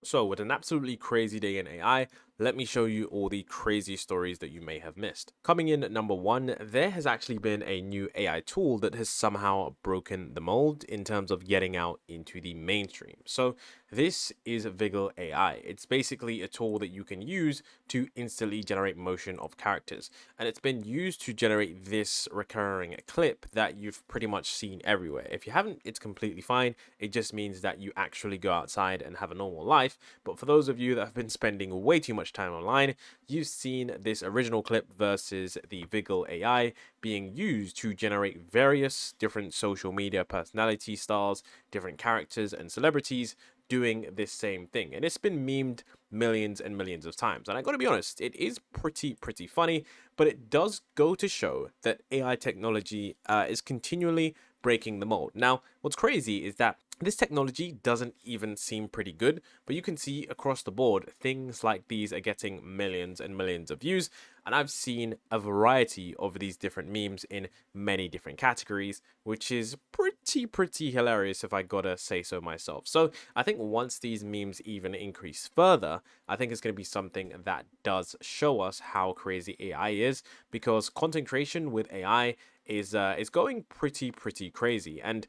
So, with an absolutely crazy day in AI, let me show you all the crazy stories that you may have missed. Coming in at number one, there has actually been a new AI tool that has somehow broken the mold in terms of getting out into the mainstream. So, this is Viggle AI. It's basically a tool that you can use to instantly generate motion of characters. And it's been used to generate this recurring clip that you've pretty much seen everywhere. If you haven't, it's completely fine. It just means that you actually go outside and have a normal life. But for those of you that have been spending way too much time online, you've seen this original clip versus the Viggle AI being used to generate various different social media personality styles, different characters and celebrities doing this same thing. And it's been memed millions and millions of times. And I gotta be honest, it is pretty funny, but it does go to show that AI technology is continually breaking the mold. Now, what's crazy is that this technology doesn't even seem pretty good, but you can see across the board, things like these are getting millions and millions of views. And I've seen a variety of these different memes in many different categories, which is pretty hilarious if I gotta say so myself. So I think once these memes even increase further, I think it's going to be something that does show us how crazy AI is, because content creation with AI is going pretty crazy. And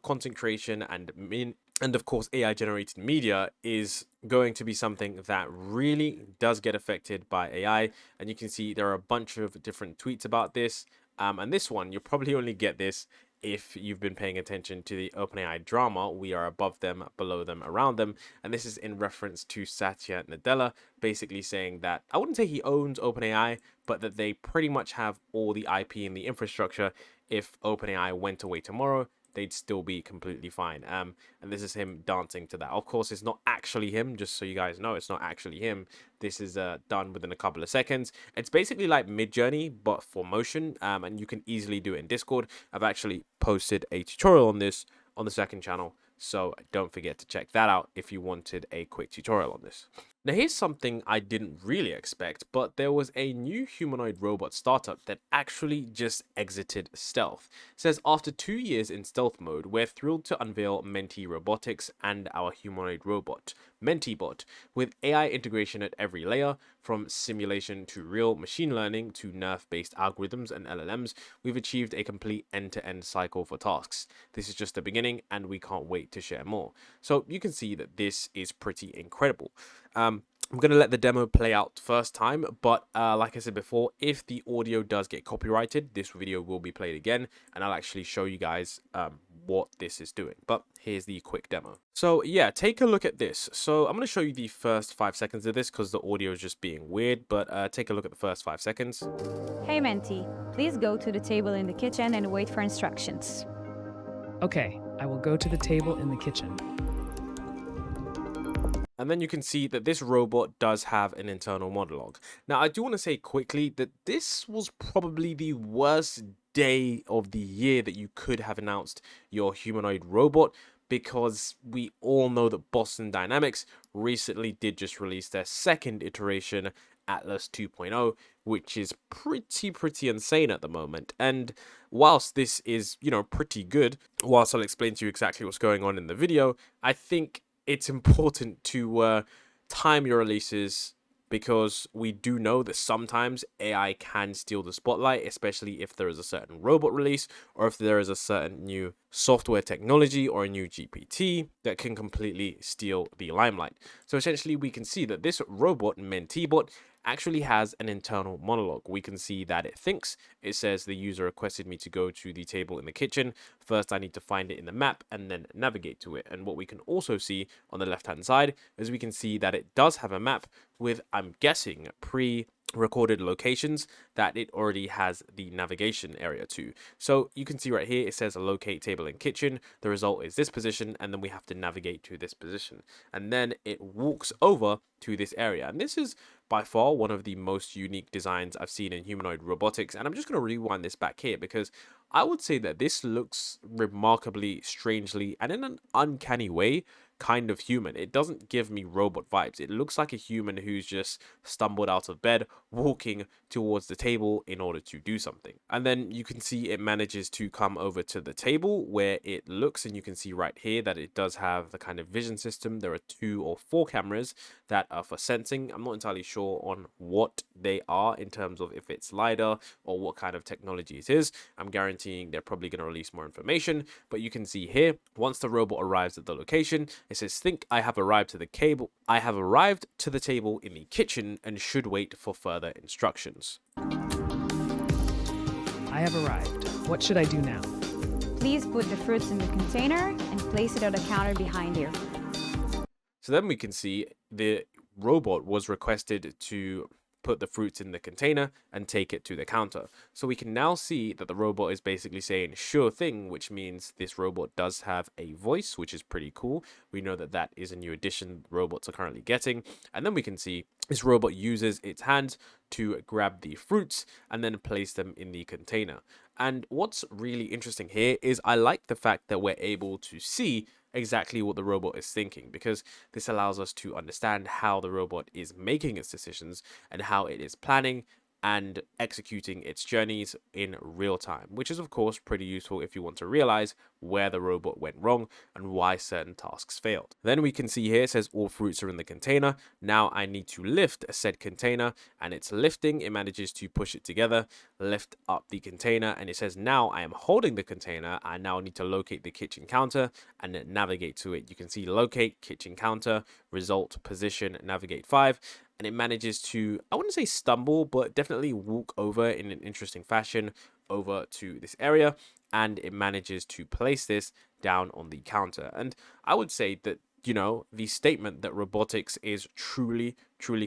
content creation and of course AI generated media is going to be something that really does get affected by AI. And you can see there are a bunch of different tweets about this, and this one you'll probably only get this if you've been paying attention to the OpenAI drama. We are above them, below them, around them. And this is in reference to Satya Nadella, basically saying that I wouldn't say he owns OpenAI, but that they pretty much have all the IP and the infrastructure. If OpenAI went away tomorrow, they'd still be completely fine. And this is him dancing to that. Of course, it's not actually him, just so you guys know, it's not actually him. This is done within a couple of seconds. It's basically like Midjourney, but for motion, and you can easily do it in Discord. I've actually posted a tutorial on this on the second channel, so don't forget to check that out if you wanted a quick tutorial on this. Now, here's something I didn't really expect, but there was a new humanoid robot startup that actually just exited stealth. It says, after 2 years in stealth mode, we're thrilled to unveil Mentee Robotics and our humanoid robot, MenteeBot, with AI integration at every layer, from simulation to real machine learning to nerve-based algorithms and LLMs. We've achieved a complete end-to-end cycle for tasks. This is just the beginning, and we can't wait to share more. So you can see that this is pretty incredible. I'm going to let the demo play out first time, but like I said before, if the audio does get copyrighted, this video will be played again, and I'll actually show you guys what this is doing. But here's the quick demo. So yeah, take a look at this. So I'm going to show you the first 5 seconds of this because the audio is just being weird, but take a look at the first 5 seconds. Hey Mentee, please go to the table in the kitchen and wait for instructions. Okay, I will go to the table in the kitchen. And then you can see that this robot does have an internal monologue. Now, I do want to say quickly that this was probably the worst day of the year that you could have announced your humanoid robot, because we all know that Boston Dynamics recently did just release their second iteration, Atlas 2.0, which is pretty insane at the moment. And whilst this is, pretty good, whilst I'll explain to you exactly what's going on in the video, I think it's important to time your releases, because we do know that sometimes AI can steal the spotlight, especially if there is a certain robot release or if there is a certain new software technology or a new GPT that can completely steal the limelight. So essentially, we can see that this robot, MenteeBot, actually has an internal monologue. We can see that it thinks. It says the user requested me to go to the table in the kitchen. First, I need to find it in the map and then navigate to it. And what we can also see on the left-hand side is we can see that it does have a map with, I'm guessing, pre-recorded locations that it already has the navigation area to. So you can see right here, it says locate table in kitchen. The result is this position, and then we have to navigate to this position. And then it walks over to this area. And this is by far one of the most unique designs I've seen in humanoid robotics. And I'm just going to rewind this back here, because I would say that this looks remarkably, strangely, and in an uncanny way kind of human. It doesn't give me robot vibes. It looks like a human who's just stumbled out of bed, walking towards the table in order to do something. And then you can see it manages to come over to the table where it looks, and you can see right here that it does have the kind of vision system. There are 2 or 4 cameras that are for sensing. I'm not entirely sure on what they are in terms of if it's LiDAR or what kind of technology it is. I'm guaranteeing they're probably going to release more information, but you can see here, once the robot arrives at the location, it says, think I have arrived to the cable. I have arrived to the table in the kitchen and should wait for further instructions. I have arrived. What should I do now? Please put the fruits in the container and place it on the counter behind you. So then we can see the robot was requested to put the fruits in the container and take it to the counter. So we can now see that the robot is basically saying sure thing, which means this robot does have a voice, which is pretty cool. We know that that is a new addition robots are currently getting. And then we can see this robot uses its hands to grab the fruits and then place them in the container. And what's really interesting here is I like the fact that we're able to see exactly what the robot is thinking, because this allows us to understand how the robot is making its decisions and how it is planning and executing its journeys in real time, which is of course pretty useful if you want to realize where the robot went wrong and why certain tasks failed. Then we can see here it says all fruits are in the container. Now I need to lift a said container, and it's lifting. It manages to push it together, lift up the container, and it says now I am holding the container. I now need to locate the kitchen counter and then navigate to it. You can see locate kitchen counter, result, position, navigate 5. And it manages to, I wouldn't say stumble, but definitely walk over in an interesting fashion over to this area. And it manages to place this down on the counter. And I would say that, you know, the statement that robotics is truly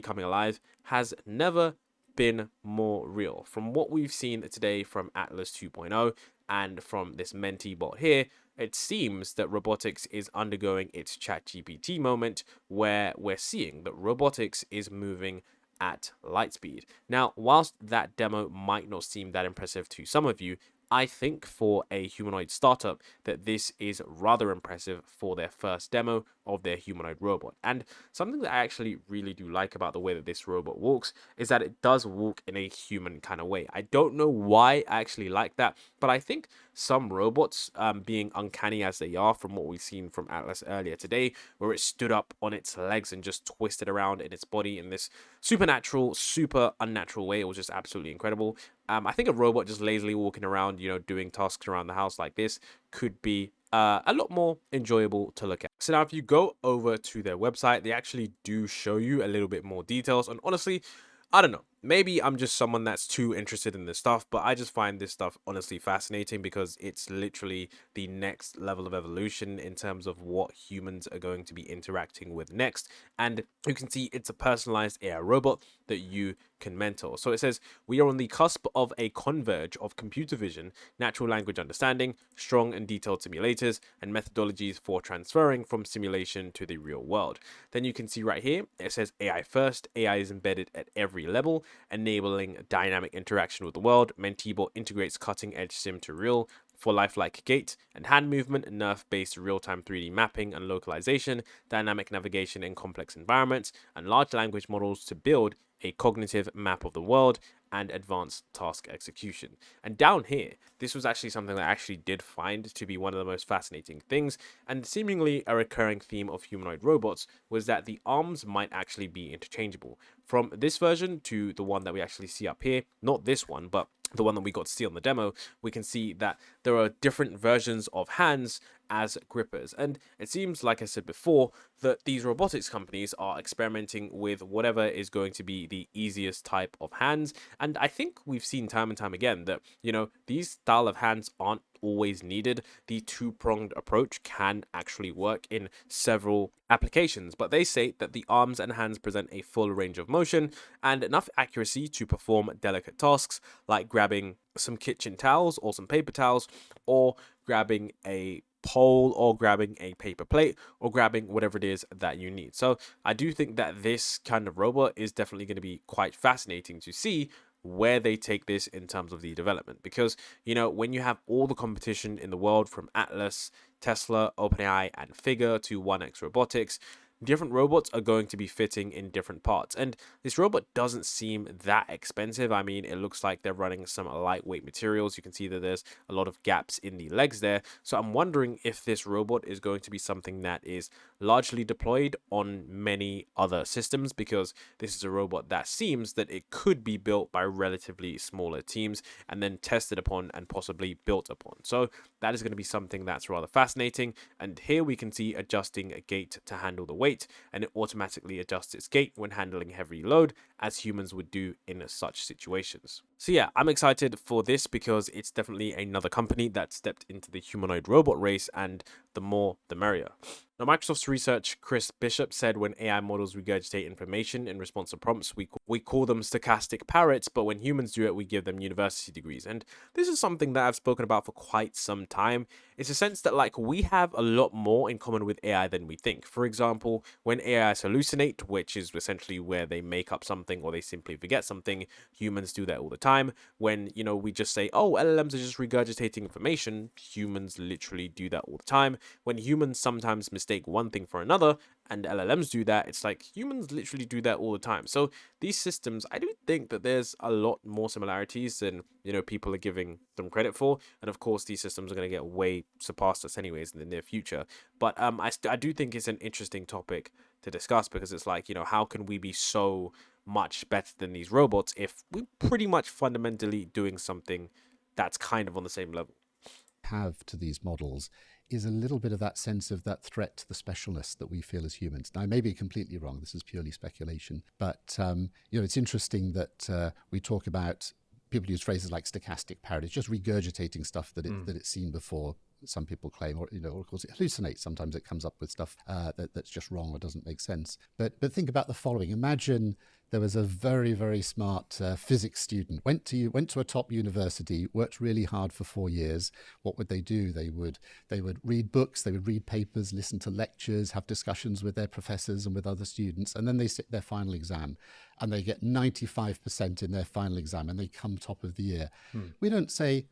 coming alive has never been more real. From what we've seen today from Atlas 2.0 and from this MenteeBot here, it seems that robotics is undergoing its ChatGPT moment, where we're seeing that robotics is moving at light speed. Now, whilst that demo might not seem that impressive to some of you, I think for a humanoid startup that this is rather impressive for their first demo of their humanoid robot. And something that I actually really do like about the way that this robot walks is that it does walk in a human kind of way. I don't know why I actually like that, but I think some robots, being uncanny as they are from what we've seen from Atlas earlier today, where it stood up on its legs and just twisted around in its body in this supernatural, super unnatural way, it was just absolutely incredible. I think a robot just lazily walking around, you know, doing tasks around the house like this could be a lot more enjoyable to look at. So now if you go over to their website, they actually do show you a little bit more details. And honestly, I don't know, maybe I'm just someone that's too interested in this stuff, but I just find this stuff honestly fascinating because it's literally the next level of evolution in terms of what humans are going to be interacting with next. And you can see it's a personalized AI robot that you can mentor. So it says, we are on the cusp of a converge of computer vision, natural language understanding, strong and detailed simulators, and methodologies for transferring from simulation to the real world. Then you can see right here, it says AI first. AI is embedded at every level, enabling dynamic interaction with the world. MenteeBot integrates cutting-edge sim to real for lifelike gait and hand movement, nerve-based real-time 3D mapping and localization, dynamic navigation in complex environments, and large language models to build a cognitive map of the world and advanced task execution. And down here, this was actually something that I actually did find to be one of the most fascinating things, and seemingly a recurring theme of humanoid robots was that the arms might actually be interchangeable. From this version to the one that we actually see up here, not this one, but the one that we got to see on the demo, we can see that there are different versions of hands as grippers. And it seems, like I said before, that these robotics companies are experimenting with whatever is going to be the easiest type of hands. And I think we've seen time and time again that, you know, these style of hands aren't always needed. The two-pronged approach can actually work in several applications, but they say that the arms and hands present a full range of motion and enough accuracy to perform delicate tasks like grabbing some kitchen towels or some paper towels, or grabbing a pole, or grabbing a paper plate, or grabbing whatever it is that you need. So I do think that this kind of robot is definitely going to be quite fascinating to see where they take this in terms of the development. Because, you know, when you have all the competition in the world from Atlas, Tesla, OpenAI, and Figure to 1X Robotics, different robots are going to be fitting in different parts. And this robot doesn't seem that expensive. I mean, it looks like they're running some lightweight materials. You can see that there's a lot of gaps in the legs there. So I'm wondering if this robot is going to be something that is largely deployed on many other systems, because this is a robot that seems that it could be built by relatively smaller teams and then tested upon and possibly built upon. So that is going to be something that's rather fascinating. And here we can see adjusting a gate to handle the weight, and it automatically adjusts its gait when handling heavy load, as humans would do in such situations. So yeah, I'm excited for this because it's definitely another company that stepped into the humanoid robot race, and the more the merrier. Now, Microsoft's research Chris Bishop said when AI models regurgitate information in response to prompts, we call them stochastic parrots, but when humans do it, we give them university degrees. And this is something that I've spoken about for quite some time. It's a sense that, like, we have a lot more in common with AI than we think. For example, when AIs hallucinate, which is essentially where they make up something or they simply forget something, humans do that all the time. When, you know, we just say, oh, LLMs are just regurgitating information, humans literally do that all the time. When humans sometimes mistake one thing for another and LLMs do that, it's like humans literally do that all the time. So these systems, I do think that there's a lot more similarities than, you know, people are giving them credit for. And of course, these systems are going to get way surpassed us anyways in the near future. But I do think it's an interesting topic to discuss, because it's like, you know, how can we be so much better than these robots if we're pretty much fundamentally doing something that's kind of on the same level? Have to these models is a little bit of that sense of that threat to the specialness that we feel as humans. Now, I may be completely wrong. This is purely speculation. But, you know, it's interesting that we talk about, people use phrases like stochastic parrot. It's just regurgitating stuff that it's seen before, some people claim, or, you know, of course it hallucinates. Sometimes it comes up with stuff that's just wrong or doesn't make sense. But think about the following. Imagine there was a very, very smart physics student, went to a top university, worked really hard for 4 years. What would they do? They would read books, they would read papers, listen to lectures, have discussions with their professors and with other students, and then they sit their final exam, and they get 95% in their final exam, and they come top of the year. We don't say,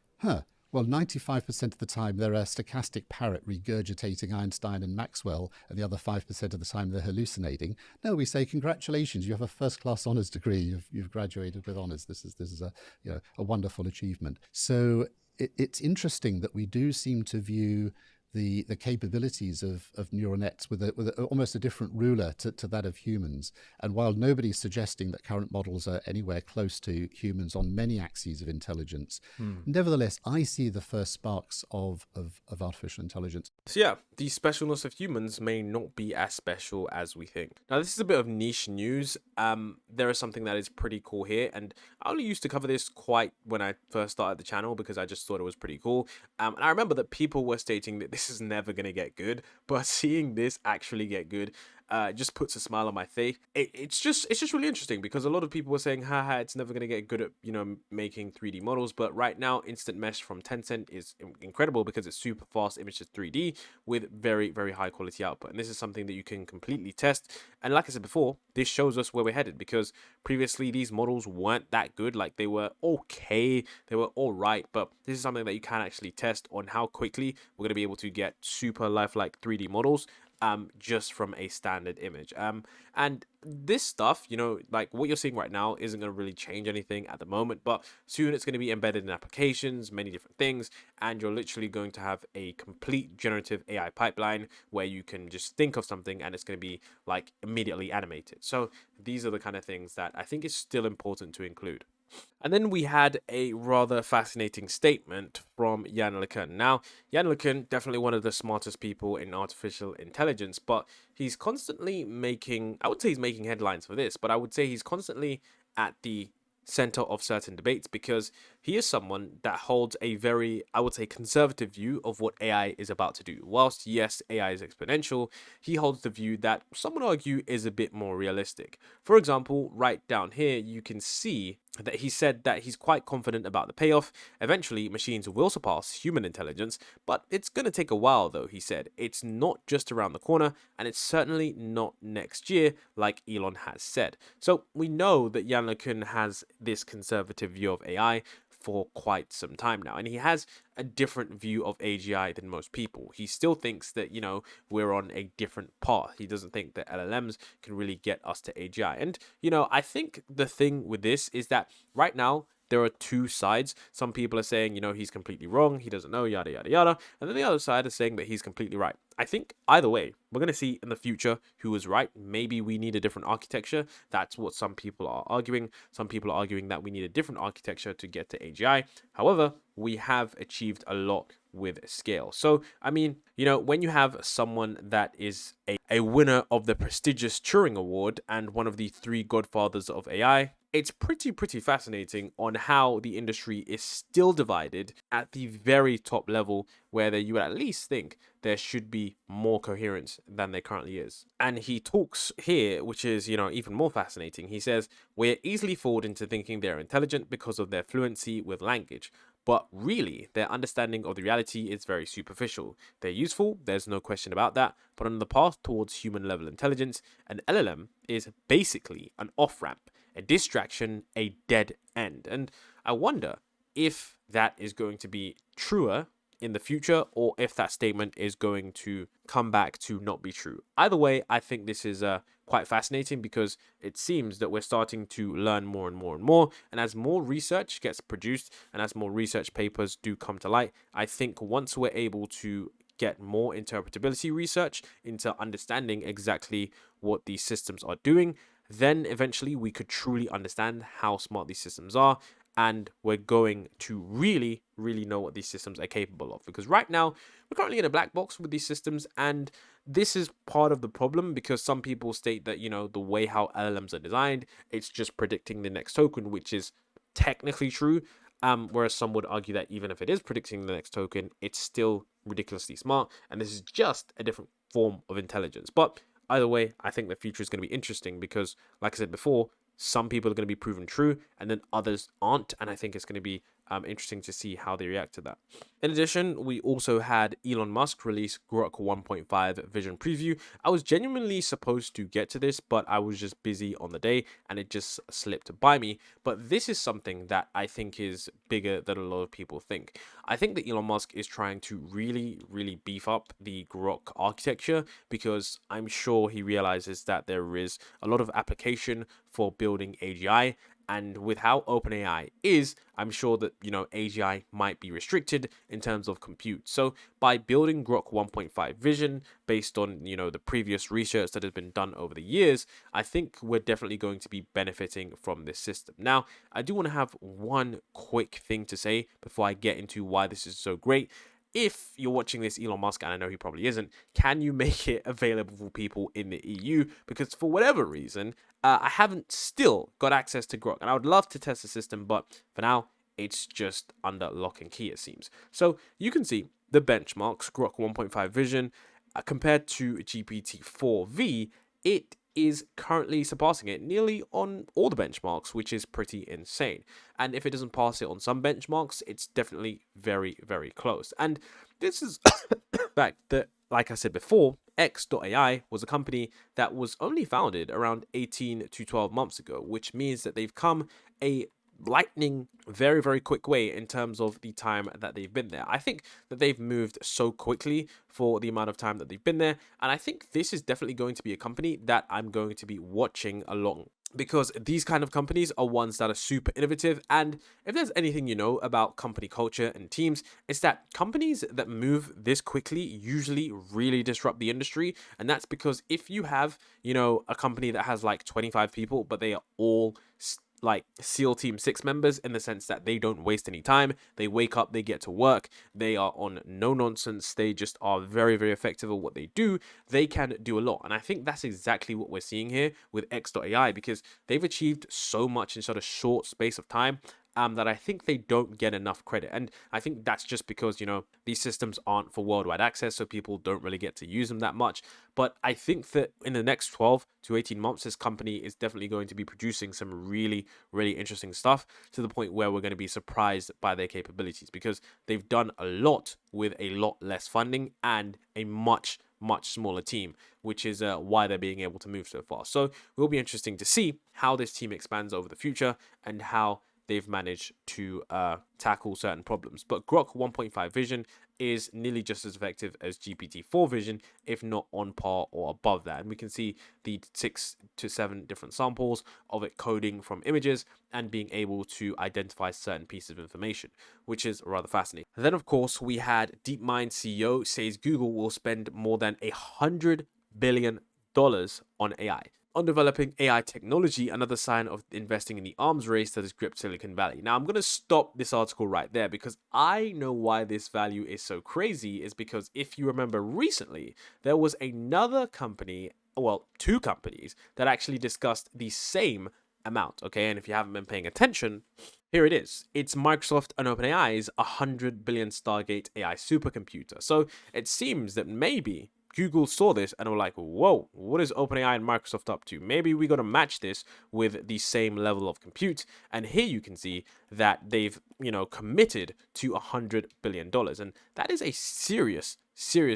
well, 95% of the time they're a stochastic parrot regurgitating Einstein and Maxwell, and the other 5% of the time they're hallucinating. No, we say, congratulations, you have a first-class honours degree. You've graduated with honours. This is a, you know, a wonderful achievement. So it's interesting that we do seem to view the capabilities of neural nets with almost a different ruler to that of humans. And while nobody's suggesting that current models are anywhere close to humans on many axes of intelligence, nevertheless, I see the first sparks of artificial intelligence. So yeah, the specialness of humans may not be as special as we think. Now, this is a bit of niche news. There is something that is pretty cool here, and I only used to cover this quite when I first started the channel because I just thought it was pretty cool. And I remember that people were stating that this is never going to get good, but seeing this actually get good just puts a smile on my face. It's just really interesting, because a lot of people were saying, haha, it's never going to get good at, you know, making 3D models. But right now, Instant Mesh from Tencent is incredible because it's super fast images 3D with very, very high quality output. And this is something that you can completely test. And like I said before, this shows us where we're headed, because previously these models weren't that good. Like, they were okay, they were all right, but this is something that you can actually test on how quickly we're going to be able to get super lifelike 3D models just from a standard image. And this stuff, you know, like what you're seeing right now isn't going to really change anything at the moment, but soon it's going to be embedded in applications, many different things, and you're literally going to have a complete generative AI pipeline where you can just think of something and it's going to be like immediately animated. So these are the kind of things that I think is still important to include. And then we had a rather fascinating statement from Yann Lecun. Now, Yann Lecun, definitely one of the smartest people in artificial intelligence, but he's constantly making, I would say he's making headlines for this, but I would say he's constantly at the center of certain debates, because he is someone that holds a very, I would say, conservative view of what AI is about to do. Whilst, yes, AI is exponential, he holds the view that some would argue is a bit more realistic. For example, right down here, you can see that he said that he's quite confident about the payoff. Eventually, machines will surpass human intelligence, but it's going to take a while, though, he said. It's not just around the corner, and it's certainly not next year, like Elon has said. So we know that Yann Lecun has this conservative view of AI for quite some time now, and he has a different view of AGI than most people. He still thinks that, we're on a different path. He doesn't think that LLMs can really get us to AGI. And, I think the thing with this is that right now, there are two sides. Some people are saying, he's completely wrong, he doesn't know, yada, yada, yada. And then the other side is saying that he's completely right. I think either way, we're going to see in the future who is right. Maybe we need a different architecture. That's what some people are arguing. Some people are arguing that we need a different architecture to get to AGI. However, we have achieved a lot with scale. So, I mean, when you have someone that is a winner of the prestigious Turing Award and one of the three godfathers of AI, it's pretty fascinating on how the industry is still divided at the very top level, where you would at least think there should be more coherence than there currently is. And he talks here, which is, even more fascinating. He says, we're easily fooled into thinking they're intelligent because of their fluency with language. But really, their understanding of the reality is very superficial. They're useful, there's no question about that, but on the path towards human-level intelligence, an LLM is basically an off-ramp, a distraction, a dead end. And I wonder if that is going to be truer in the future, or if that statement is going to come back to not be true. Either way, I think this is quite fascinating, because it seems that we're starting to learn more and more and more, and as more research gets produced and as more research papers do come to light, I think once we're able to get more interpretability research into understanding exactly what these systems are doing, then eventually we could truly understand how smart these systems are, and we're going to really know what these systems are capable of. Because right now, we're currently in a black box with these systems, and this is part of the problem, because some people state that, the way how LLMs are designed, it's just predicting the next token, which is technically true. Whereas some would argue that even if it is predicting the next token, it's still ridiculously smart, and this is just a different form of intelligence. But either way, I think the future is going to be interesting, because, like I said before, some people are going to be proven true and then others aren't, and I think it's going to be interesting to see how they react to that. In addition, we also had Elon Musk release Grok 1.5 vision preview. I was genuinely supposed to get to this, but I was just busy on the day and it just slipped by me. But this is something that I think is bigger than a lot of people think. I think that Elon Musk is trying to really beef up the Grok architecture, because I'm sure he realizes that there is a lot of application for building AGI. And with how OpenAI is, I'm sure that, AGI might be restricted in terms of compute. So by building Grok 1.5 vision based on, the previous research that has been done over the years, I think we're definitely going to be benefiting from this system. Now, I do want to have one quick thing to say before I get into why this is so great. If you're watching this, Elon Musk, and I know he probably isn't, can you make it available for people in the EU? Because for whatever reason, I haven't still got access to Grok, and I would love to test the system, but for now, it's just under lock and key, it seems. So you can see the benchmarks, Grok 1.5 Vision, compared to GPT-4V, it is currently surpassing it nearly on all the benchmarks, which is pretty insane. And if it doesn't pass it on some benchmarks, it's definitely very close. And this is the fact that, like I said before, X.AI was a company that was only founded around 18 to 12 months ago, which means that they've come a lightning very quick way in terms of the time that they've been there. I think that they've moved so quickly for the amount of time that they've been there, and I think this is definitely going to be a company that I'm going to be watching along, because these kind of companies are ones that are super innovative. And if there's anything you know about company culture and teams, it's that companies that move this quickly usually really disrupt the industry. And that's because if you have, a company that has like 25 people, but they are all like SEAL Team 6 members, in the sense that they don't waste any time. They wake up, they get to work, they are on no nonsense, they just are very effective at what they do. They can do a lot, and I think that's exactly what we're seeing here with X.AI, because they've achieved so much in such a short space of time. that I think they don't get enough credit. And I think that's just because, these systems aren't for worldwide access, so people don't really get to use them that much. But I think that in the next 12 to 18 months, this company is definitely going to be producing some really, really interesting stuff, to the point where we're going to be surprised by their capabilities, because they've done a lot with a lot less funding and a much smaller team, which is why they're being able to move so fast. So it will be interesting to see how this team expands over the future and how they've managed to tackle certain problems. But Grok 1.5 vision is nearly just as effective as GPT-4 vision, if not on par or above that. And we can see the 6 to 7 different samples of it coding from images and being able to identify certain pieces of information, which is rather fascinating. And then, of course, we had DeepMind CEO says Google will spend more than $100 billion on AI. On developing AI technology, another sign of investing in the arms race that has gripped Silicon Valley. Now, I'm going to stop this article right there, because I know why this value is so crazy, is because if you remember recently, there was another company, well, two companies, that actually discussed the same amount, okay? And if you haven't been paying attention, here it is. It's Microsoft and OpenAI's 100 billion Stargate AI supercomputer. So it seems that maybe Google saw this and were like, whoa, what is OpenAI and Microsoft up to? Maybe we got to match this with the same level of compute. And here you can see that they've, committed to $100 billion. And that is a serious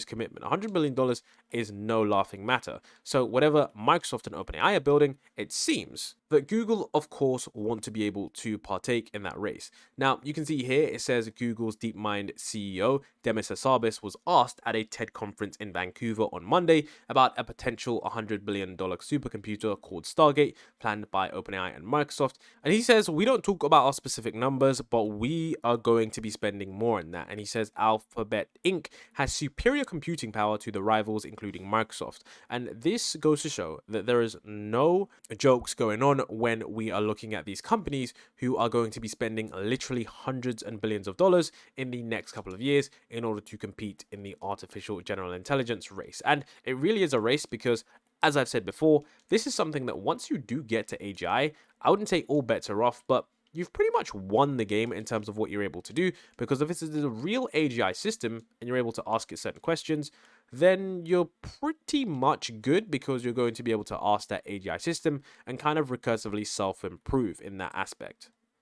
commitment. $100 billion is no laughing matter. So whatever Microsoft and OpenAI are building, it seems that Google, of course, want to be able to partake in that race. Now, you can see here, it says Google's DeepMind CEO, Demis Hassabis, was asked at a TED conference in Vancouver on Monday about a potential $100 billion supercomputer called Stargate, planned by OpenAI and Microsoft. And he says, we don't talk about our specific numbers, but we are going to be spending more on that. And he says Alphabet Inc. has superior computing power to the rivals, including Microsoft. And this goes to show that there is no jokes going on when we are looking at these companies who are going to be spending literally hundreds and billions of dollars in the next couple of years in order to compete in the artificial general intelligence race. And it really is a race because, as I've said before, this is something that once you do get to AGI, I wouldn't say all bets are off, but you've pretty much won the game in terms of what you're able to do, because if this is a real AGI system and you're able to ask it certain questions, then you're pretty much good, because you're going to be able to ask that AGI system and kind of recursively self-improve in that aspect.